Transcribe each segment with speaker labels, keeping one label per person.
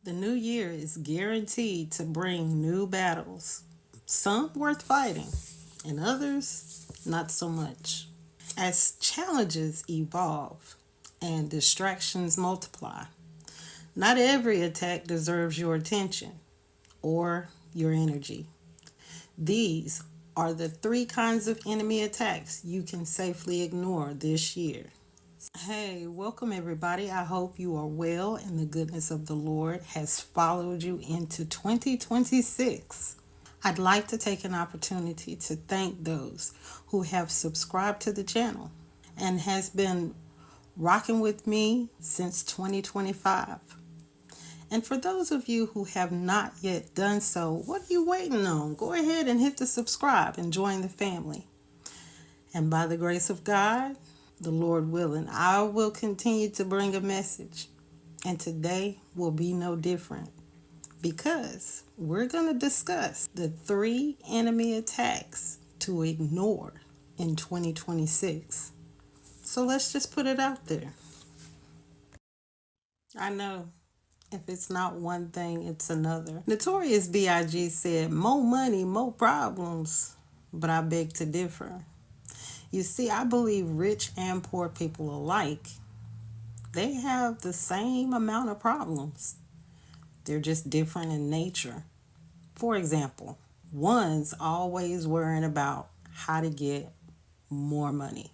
Speaker 1: The new year is guaranteed to bring new battles, some worth fighting, and others not so much. As challenges evolve and distractions multiply, not every attack deserves your attention or your energy. These are the three kinds of enemy attacks you can safely ignore this year. Hey, welcome everybody. I hope you are well and the goodness of the Lord has followed you into 2026. I'd like to take an opportunity to thank those who have subscribed to the channel and has been rocking with me since 2025. And for those of you who have not yet done so, what are you waiting on? Go ahead and hit the subscribe and join the family. And by the grace of God, the Lord willing, I will continue to bring a message. And today will be no different because we're going to discuss the three enemy attacks to ignore in 2026. So let's just put it out there. I know if it's not one thing, it's another. Notorious B.I.G. said, more money, more problems. But I beg to differ. You see, I believe rich and poor people alike, they have the same amount of problems. They're just different in nature. For example, one's always worrying about how to get more money,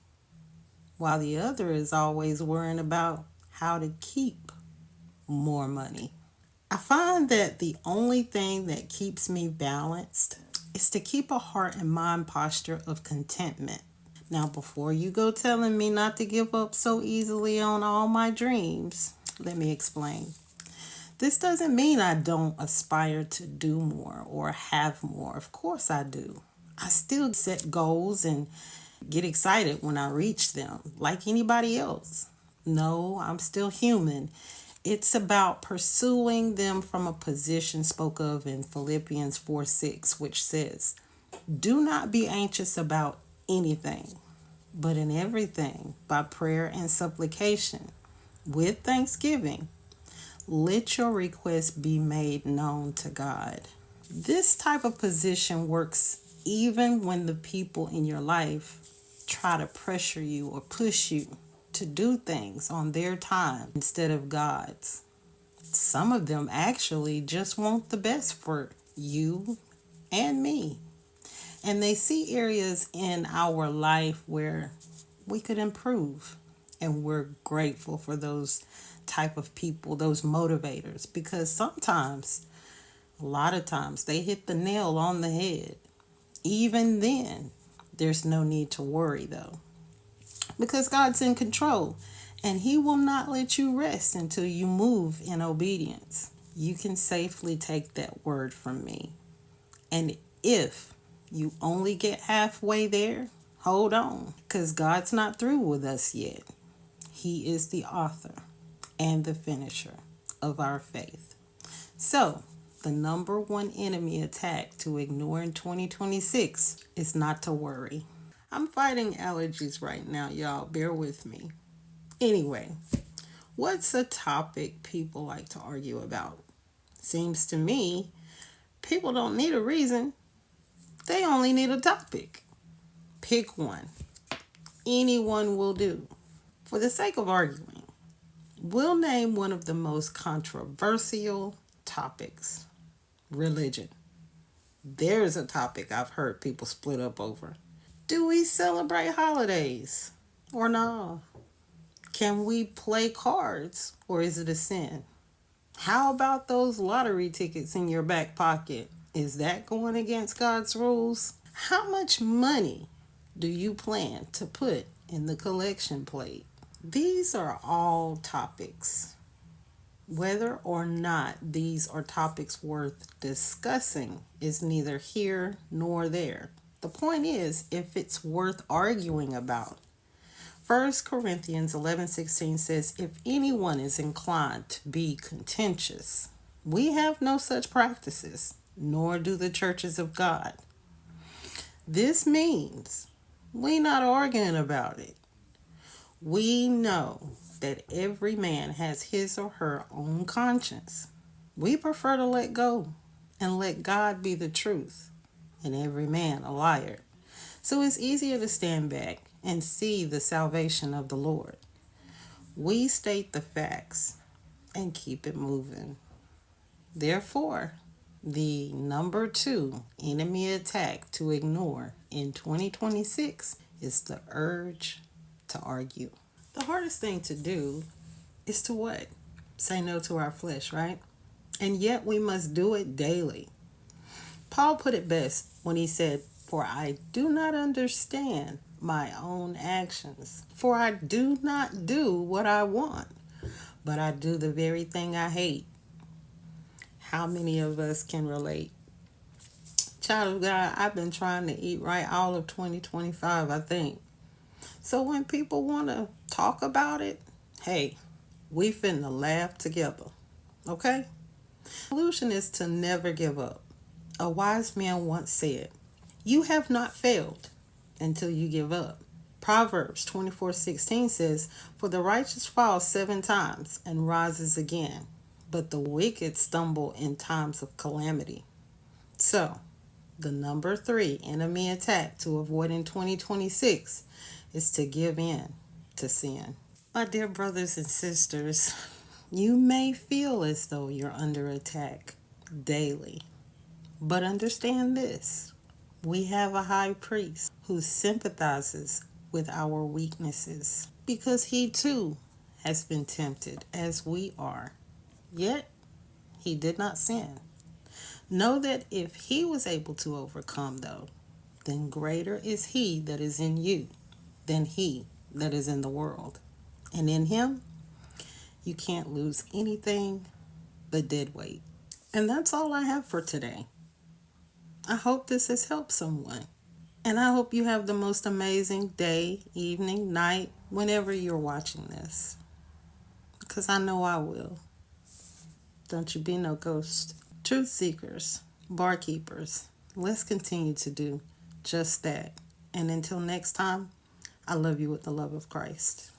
Speaker 1: while the other is always worrying about how to keep more money. I find that the only thing that keeps me balanced is to keep a heart and mind posture of contentment. Now, before you go telling me not to give up so easily on all my dreams, let me explain. This doesn't mean I don't aspire to do more or have more. Of course I do. I still set goals and get excited when I reach them, like anybody else. No, I'm still human. It's about pursuing them from a position spoke of in Philippians 4:6, which says, do not be anxious about anything, but in everything, by prayer and supplication, with thanksgiving, let your requests be made known to God. This type of position works even when the people in your life try to pressure you or push you to do things on their time instead of God's. Some of them actually just want the best for you and me. And they see areas in our life where we could improve. And we're grateful for those type of people, those motivators, because sometimes, a lot of times, they hit the nail on the head. Even then, there's no need to worry though, because God's in control and He will not let you rest until you move in obedience. You can safely take that word from me. And if you only get halfway there, hold on, because God's not through with us yet. He is the author and the finisher of our faith. So, the number one enemy attack to ignore in 2026 is not to worry. I'm fighting allergies right now, y'all. Bear with me. Anyway, what's a topic people like to argue about? Seems to me people don't need a reason, they only need a topic. Pick one. Anyone will do. For the sake of arguing, we'll name one of the most controversial topics: religion. There's a topic I've heard people split up over. Do we celebrate holidays or no? Can we play cards or is it a sin? How about those lottery tickets in your back pocket? Is that going against God's rules? How much money do you plan to put in the collection plate? These are all topics. Whether or not these are topics worth discussing is neither here nor there. The point is, if it's worth arguing about. 1 Corinthians 11:16 says, if anyone is inclined to be contentious, we have no such practices, nor do the churches of God. This means we not arguing about it. We know that every man has his or her own conscience. We prefer to let go and let God be the truth and every man a liar. So it's easier to stand back and see the salvation of the Lord. We state the facts and keep it moving. Therefore, the number two enemy attack to ignore in 2026 is the urge to argue. The hardest thing to do is to what? Say no to our flesh, right? And yet we must do it daily. Paul put it best when he said, "For I do not understand my own actions. For I do not do what I want, but I do the very thing I hate." How many of us can relate? Child of God, I've been trying to eat right all of 2025, I think. So when people want to talk about it, hey, we finna laugh together, okay? The solution is to never give up. A wise man once said, "You have not failed until you give up." Proverbs 24:16 says, "For the righteous falls 7 times and rises again, but the wicked stumble in times of calamity." So, the number three enemy attack to avoid in 2026 is to give in to sin. My dear brothers and sisters, you may feel as though you're under attack daily, but understand this. We have a high priest who sympathizes with our weaknesses because he too has been tempted as we are, yet he did not sin. Know that if he was able to overcome, though, then greater is he that is in you than he that is in the world. And in him, you can't lose anything but dead weight. And that's all I have for today. I hope this has helped someone. And I hope you have the most amazing day, evening, night, whenever you're watching this. Because I know I will. Don't you be no ghost. Truth seekers, barkeepers, let's continue to do just that. And until next time, I love you with the love of Christ.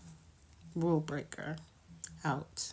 Speaker 1: Rule breaker, out.